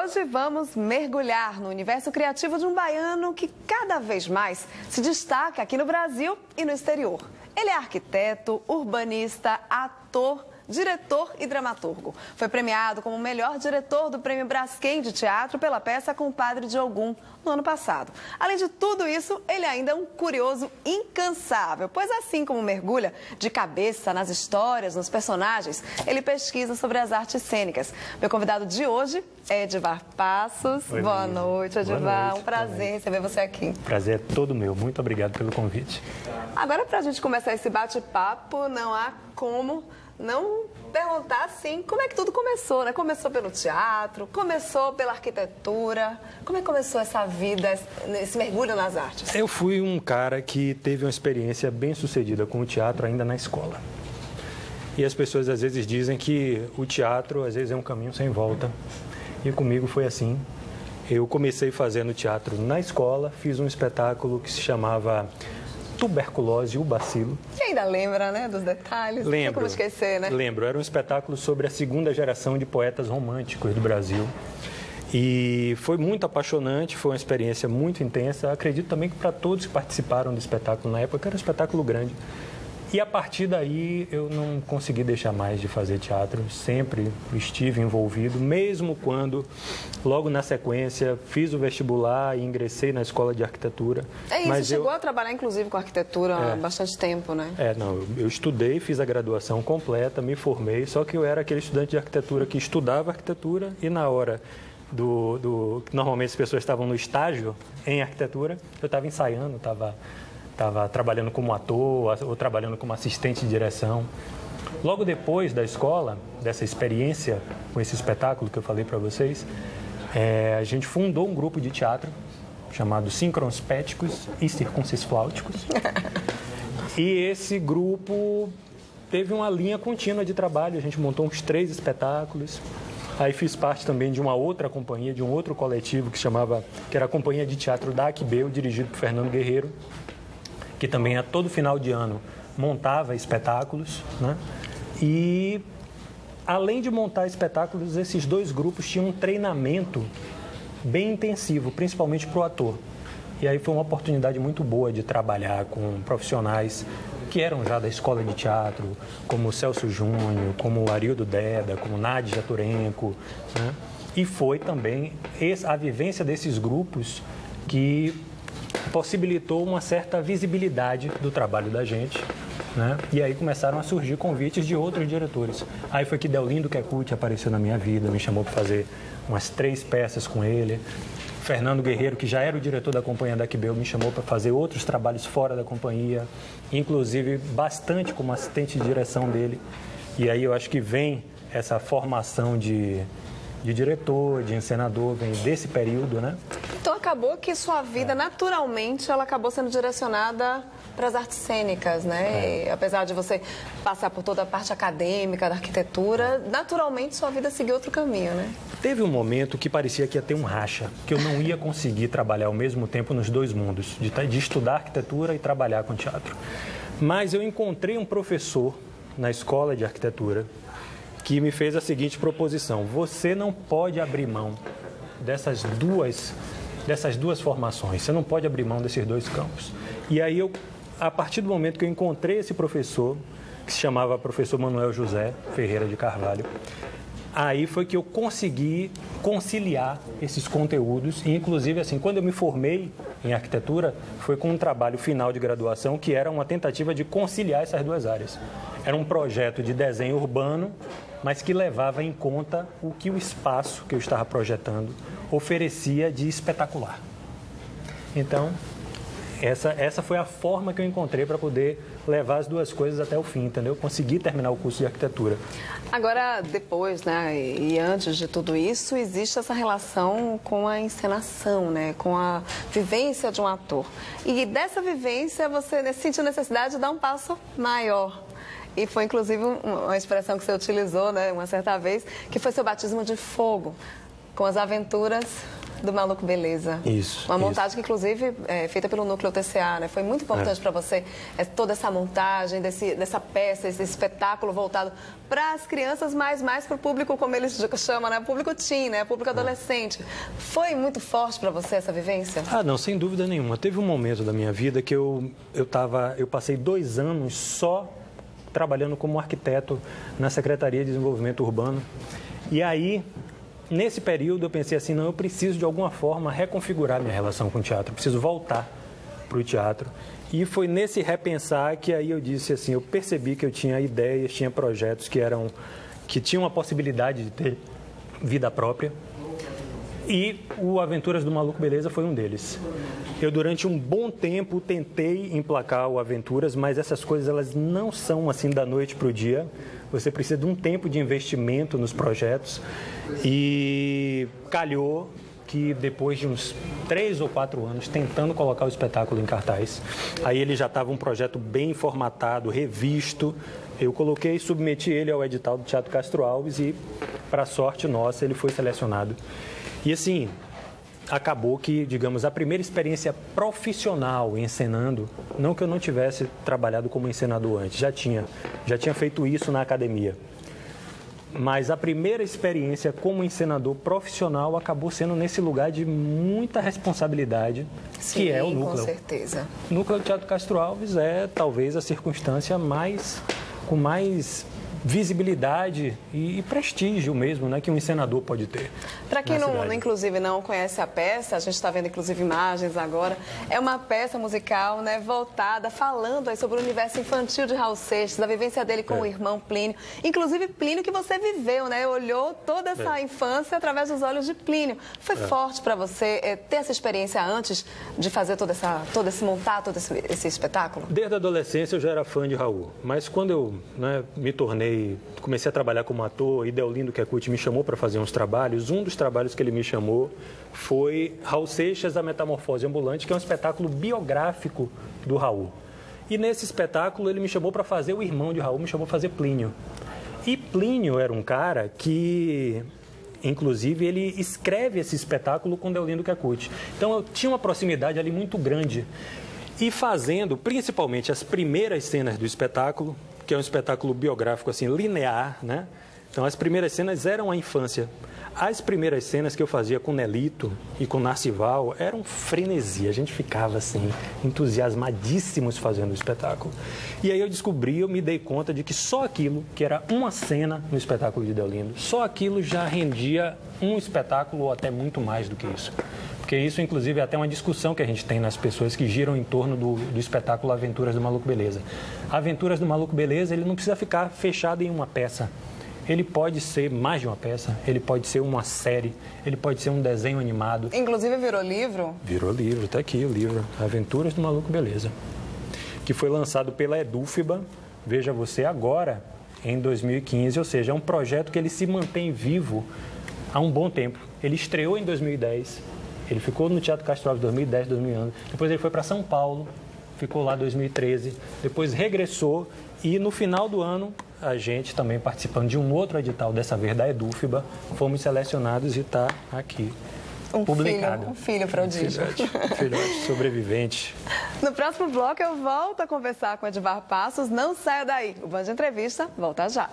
hoje vamos mergulhar no universo criativo de um baiano que cada vez mais se destaca aqui no Brasil e no exterior. Ele é arquiteto, urbanista, ator, diretor e dramaturgo. Foi premiado como o melhor diretor do Prêmio Braskem de Teatro pela peça Compadre de Ogum no ano passado. Além de tudo isso, ele ainda é um curioso incansável, pois assim como mergulha de cabeça nas histórias, nos personagens, ele pesquisa sobre as artes cênicas. Meu convidado de hoje é Edivar Passos. Oi, boa noite, Edivar. Boa noite, um prazer receber você aqui. Prazer é todo meu. Muito obrigado pelo convite. Agora, para a gente começar esse bate-papo, não há como não perguntar, assim, como é que tudo começou, né? Começou pelo teatro, começou pela arquitetura. Como é que começou essa vida, esse mergulho nas artes? Eu fui um cara que teve uma experiência bem sucedida com o teatro ainda na escola. E as pessoas às vezes dizem que o teatro às vezes é um caminho sem volta. E comigo foi assim. Eu comecei fazendo teatro na escola, fiz um espetáculo que se chamava Tuberculose e o Bacilo. E ainda lembra, né, dos detalhes? Lembro. Não tem como esquecer, né? Lembro. Era um espetáculo sobre a segunda geração de poetas românticos do Brasil. E foi muito apaixonante, foi uma experiência muito intensa. Acredito também que para todos que participaram do espetáculo na época, era um espetáculo grande. E a partir daí eu não consegui deixar mais de fazer teatro, sempre estive envolvido, mesmo quando, logo na sequência, fiz o vestibular e ingressei na escola de arquitetura. É isso, mas chegou a trabalhar inclusive com arquitetura há bastante tempo, né? Não, eu estudei, fiz a graduação completa, me formei, só que eu era aquele estudante de arquitetura que estudava arquitetura e na hora normalmente as pessoas estavam no estágio em arquitetura, eu estava ensaiando, estava trabalhando como ator ou trabalhando como assistente de direção. Logo depois da escola, dessa experiência com esse espetáculo que eu falei para vocês, a gente fundou um grupo de teatro chamado Síncrons Péticos e Circuncisfláuticos. E esse grupo teve uma linha contínua de trabalho, a gente montou uns 3 espetáculos. Aí fiz parte também de uma outra companhia, de um outro coletivo que era a Companhia de Teatro da Aquibeu, dirigido por Fernando Guerreiro, que também a todo final de ano montava espetáculos, né? E além de montar espetáculos, esses 2 grupos tinham um treinamento bem intensivo, principalmente para o ator. E aí foi uma oportunidade muito boa de trabalhar com profissionais que eram já da escola de teatro, como o Celso Júnior, como o Arildo Deda, como Nádia Turenko, né? E foi também a vivência desses grupos que possibilitou uma certa visibilidade do trabalho da gente, né? E aí começaram a surgir convites de outros diretores. Aí foi que Deolindo Kekuchi apareceu na minha vida, me chamou para fazer umas 3 peças com ele. Fernando Guerreiro, que já era o diretor da Companhia da Aquibeu, me chamou para fazer outros trabalhos fora da companhia, inclusive bastante como assistente de direção dele. E aí eu acho que vem essa formação de diretor, de encenador, vem desse período, né? Então acabou que sua vida, naturalmente, ela acabou sendo direcionada para as artes cênicas, né? E, apesar de você passar por toda a parte acadêmica da arquitetura, naturalmente sua vida seguiu outro caminho, né? Teve um momento que parecia que ia ter um racha, que eu não ia conseguir trabalhar ao mesmo tempo nos 2 mundos, de estudar arquitetura e trabalhar com teatro. Mas eu encontrei um professor na escola de arquitetura que me fez a seguinte proposição: você não pode abrir mão dessas duas formações, você não pode abrir mão desses 2 campos. E aí a partir do momento que eu encontrei esse professor, que se chamava professor Manuel José Ferreira de Carvalho, aí foi que eu consegui conciliar esses conteúdos e, inclusive, assim, quando eu me formei em arquitetura, foi com um trabalho final de graduação que era uma tentativa de conciliar essas 2 áreas. Era um projeto de desenho urbano, mas que levava em conta o que o espaço que eu estava projetando oferecia de espetacular. Então, essa foi a forma que eu encontrei para poder levar as 2 coisas até o fim, entendeu? Consegui terminar o curso de arquitetura. Agora, depois, né, e antes de tudo isso, existe essa relação com a encenação, né, com a vivência de um ator. E dessa vivência, você sentiu necessidade de dar um passo maior. E foi, inclusive, uma expressão que você utilizou, né, uma certa vez, que foi seu batismo de fogo, com as aventuras do Maluco Beleza. Isso. Uma montagem que, inclusive, é feita pelo Núcleo TCA, né? Foi muito importante para você toda essa montagem dessa peça, esse espetáculo voltado para as crianças, mas mais para o público, como eles chamam, né? Público teen, né? Público adolescente. Foi muito forte para você essa vivência? Ah, não, sem dúvida nenhuma. Teve um momento da minha vida que eu passei 2 anos só trabalhando como arquiteto na Secretaria de Desenvolvimento Urbano. E aí, nesse período, eu pensei assim, não, eu preciso de alguma forma reconfigurar minha relação com o teatro, eu preciso voltar para o teatro. E foi nesse repensar que aí eu disse assim, eu percebi que eu tinha ideias, tinha projetos que tinham a possibilidade de ter vida própria. E o Aventuras do Maluco Beleza foi um deles. Eu, durante um bom tempo, tentei emplacar o Aventuras, mas essas coisas elas não são assim da noite para o dia. Você precisa de um tempo de investimento nos projetos. E calhou que depois de uns 3 ou 4 anos tentando colocar o espetáculo em cartaz, aí ele já estava um projeto bem formatado, revisto. Eu coloquei e submeti ele ao edital do Teatro Castro Alves e, para sorte nossa, ele foi selecionado. E assim, acabou que, digamos, a primeira experiência profissional encenando, não que eu não tivesse trabalhado como encenador antes, já tinha feito isso na academia. Mas a primeira experiência como encenador profissional acabou sendo nesse lugar de muita responsabilidade, sim, que é o Núcleo. Com certeza. O Núcleo do Teatro Castro Alves é talvez a circunstância com mais visibilidade e prestígio mesmo, né, que um encenador pode ter. Para quem inclusive não conhece a peça, a gente está vendo inclusive imagens agora, é uma peça musical, né, voltada, falando aí sobre o universo infantil de Raul Seixas, da vivência dele com o irmão Plínio, inclusive Plínio que você viveu, né, olhou toda essa infância através dos olhos de Plínio. Foi forte para você ter essa experiência antes de fazer montar todo esse espetáculo? Desde a adolescência eu já era fã de Raul, mas quando eu me tornei comecei a trabalhar como ator e Deolindo Kekuchi me chamou para fazer uns trabalhos. Um dos trabalhos que ele me chamou foi Raul Seixas, A Metamorfose Ambulante, que é um espetáculo biográfico do Raul. E nesse espetáculo ele me chamou para fazer o irmão de Raul, me chamou para fazer Plínio. E Plínio era um cara que, inclusive, ele escreve esse espetáculo com Deolindo Kekuchi. Então eu tinha uma proximidade ali muito grande. E fazendo principalmente as primeiras cenas do espetáculo, que é um espetáculo biográfico assim, linear, né? Então, as primeiras cenas eram a infância. As primeiras cenas que eu fazia com Nelito e com Narcival eram frenesi. A gente ficava, assim, entusiasmadíssimos fazendo o espetáculo. E aí eu me dei conta de que só aquilo, que era uma cena no espetáculo de Deolindo, só aquilo já rendia um espetáculo ou até muito mais do que isso. Porque isso, inclusive, é até uma discussão que a gente tem nas pessoas que giram em torno do espetáculo Aventuras do Maluco Beleza. Aventuras do Maluco Beleza, ele não precisa ficar fechado em uma peça. Ele pode ser mais de uma peça, ele pode ser uma série, ele pode ser um desenho animado. Inclusive virou livro? Virou livro, está aqui o livro, Aventuras do Maluco Beleza, que foi lançado pela Edúfiba, veja você, agora, em 2015, ou seja, é um projeto que ele se mantém vivo há um bom tempo. Ele estreou em 2010, ele ficou no Teatro Castro Alves 2010, 2011, depois ele foi para São Paulo, ficou lá em 2013, depois regressou e no final do ano, a gente também participando de um outro edital, dessa vez da Edúfiba, fomos selecionados e está aqui, publicado. Um filho prodígio. Filhote, sobrevivente. No próximo bloco eu volto a conversar com Edivar Passos, não saia daí. O Band Entrevista volta já.